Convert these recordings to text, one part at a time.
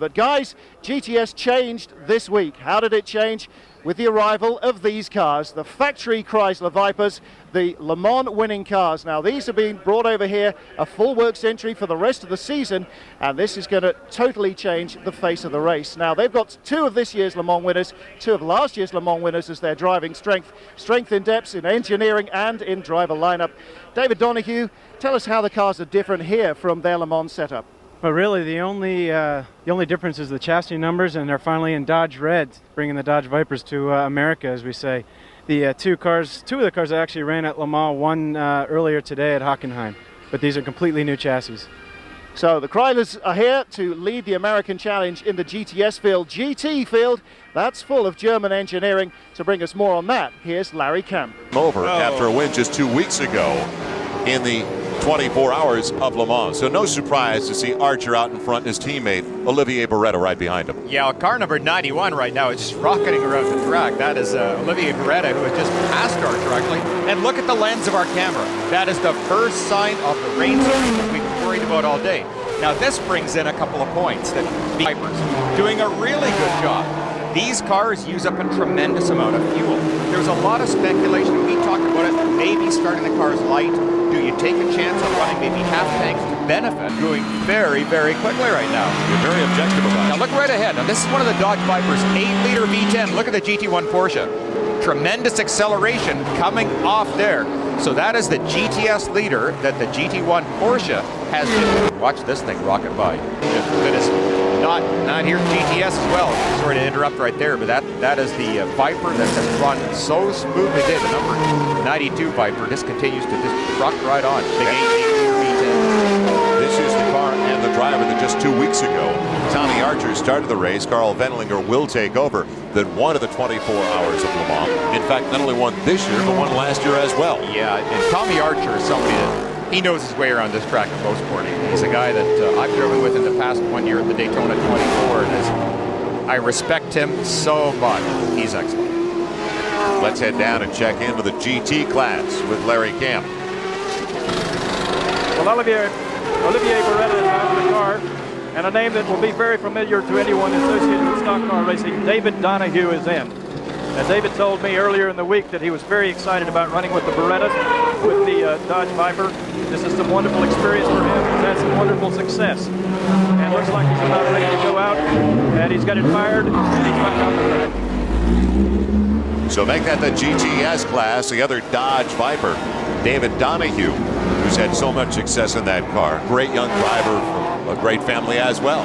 But guys, GTS changed this week. How did it change? With the arrival of these cars, the factory Chrysler Vipers, the Le Mans winning cars. Now these are being brought over here, a full works entry for the rest of the season, and this is going to totally change the face of the race. Now they've got two of this year's Le Mans winners, two of last year's Le Mans winners as their driving strength in depth, in engineering and in driver lineup. David Donahue, tell us how the cars are different here from their Le Mans setup. But really, the only difference is the chassis numbers, and they're finally in Dodge red, bringing the Dodge Vipers to America, as we say. The two of the cars that actually ran at Le Mans, one earlier today at Hockenheim, but these are completely new chassis. So the Chryslers are here to lead the American Challenge in the GTS field. GT field, that's full of German engineering. To bring us more on that, here's Larry Kemp. Over after a win just 2 weeks ago in the 24 hours of Le Mans. So no surprise to see Archer out in front and his teammate Olivier Beretta right behind him. Yeah, car number 91 right now is just rocketing around the track. That is Olivier Beretta, who has just passed Archer actually. And look at the lens of our camera. That is the first sign of the rain surge that we've been worried about all day. Now this brings in a couple of points that the Vipers doing a really good job. These cars use up a tremendous amount of fuel. There's a lot of speculation. We talked about it, maybe starting the cars light. Do you take a chance on running maybe half tanks to benefit? Going very, very quickly right now. You're very objective about it. Now look right ahead. Now this is one of the Dodge Vipers, 8-liter V10. Look at the GT1 Porsche. Tremendous acceleration coming off there. So that is the GTS leader that the GT1 Porsche has been. Watch this thing rocket by. That is not here at GTS as well. Sorry to interrupt right there, but that is the Viper that has run so smoothly. The number 92 Viper just continues to just rock right on. Big 8-liter V10. This is the car and the driver that just 2 weeks ago, Tommy Archer started the race. Carl Wendlinger will take over. That one of the 24 hours of Le Mans. In fact, not only won this year, but won last year as well. Yeah, and Tommy Archer is somebody that he knows his way around this track at most sporting. He's a guy that I've driven with in the past 1 year at the Daytona 24, and I respect him so much. He's excellent. Let's head down and check into the GT class with Larry Kemp. Well, Olivier Beretta is out of the car, and a name that will be very familiar to anyone associated with stock car racing, David Donahue, is in. And David told me earlier in the week that he was very excited about running with the Berettas, with the Dodge Viper. This is some wonderful experience for him. He's had some wonderful success. And looks like he's about ready to go out, and he's got it fired, and he's back on the track. So make that the GTS class, the other Dodge Viper, David Donahue, who's had so much success in that car. Great young driver, a great family as well.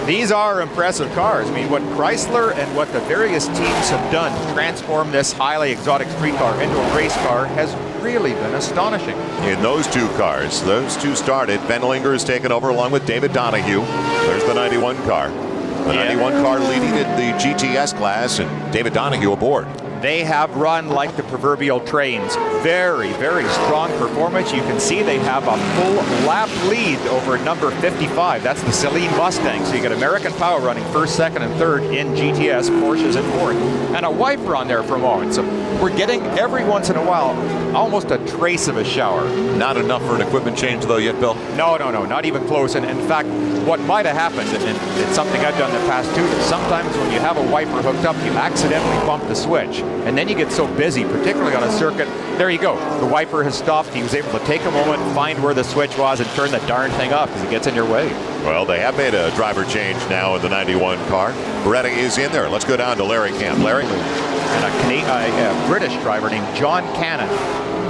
These are impressive cars. I mean, what Chrysler and what the various teams have done to transform this highly exotic street car into a race car has really been astonishing. In those two cars, those two started. Wendlinger has taken over along with David Donahue. There's the 91 car. The 91 car leading in the GTS class, and David Donahue aboard. They have run like the proverbial trains. Very, very strong performance. You can see they have a full lap lead over number 55. That's the Celine Mustang. So you got American Power running first, second, and third in GTS. Porsche's in fourth. And a wiper on there for a moment. So we're getting every once in a while almost a trace of a shower. Not enough for an equipment change though yet, Bill? No, not even close. And in fact, what might have happened, and it's something I've done in the past too, is sometimes when you have a wiper hooked up, you accidentally bump the switch. And then you get so busy, particularly on a circuit. There you go. The wiper has stopped. He was able to take a moment, find where the switch was, and turn the darn thing off because it gets in your way. Well, they have made a driver change now in the 91 car. Beretta is in there. Let's go down to Larry Kemp. Larry? And a British driver named John Cannon.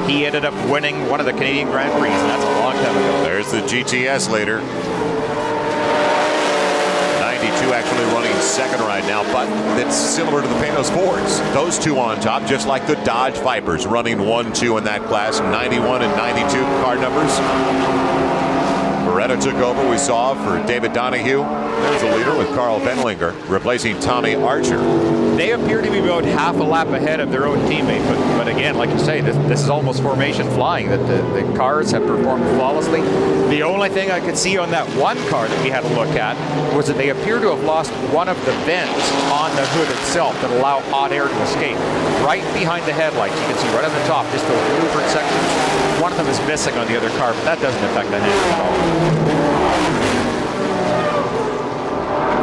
He ended up winning one of the Canadian Grand Prix, and that's a long time ago. There's the GTS leader. 92 actually running second right now, but it's similar to the Panos Fords. Those two on top, just like the Dodge Vipers, running 1-2 in that class. 91 and 92 car numbers. Beretta took over, we saw, for David Donahue. There's the leader with Carl Wendlinger replacing Tommy Archer. They appear to be about half a lap ahead of their own teammate, but again, like you say, this is almost formation flying, that the cars have performed flawlessly. The only thing I could see on that one car that we had a look at was that they appear to have lost one of the vents on the hood itself that allow hot air to escape. Right behind the headlights, you can see right on the top, just those louvered sections. One of them is missing on the other car, but that doesn't affect the handling at all.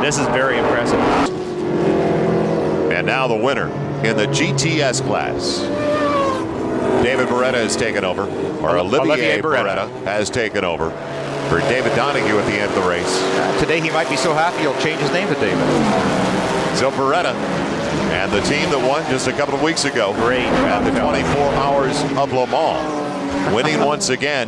This is very impressive. And now the winner in the GTS class. David Beretta has taken over, or Olivier Beretta has taken over for David Donahue at the end of the race. Today he might be so happy he'll change his name to David. So Beretta and the team that won just a couple of weeks ago at the 24 Hours of Le Mans, winning once again,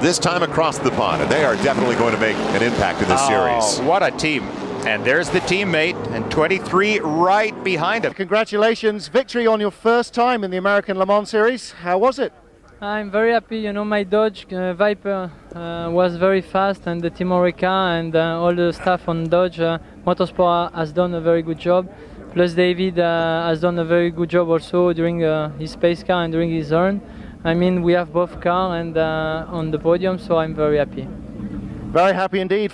this time across the pond, and they are definitely going to make an impact in this series. What a team. And there's the teammate, and 23 right behind him. Congratulations, victory on your first time in the American Le Mans Series. How was it? I'm very happy. You know, my Dodge Viper was very fast, and the Team Oreca and all the staff on Dodge Motorsport has done a very good job. Plus David has done a very good job also during his pace car and during his run. I mean, we have both cars and on the podium, so I'm very happy. Very happy indeed.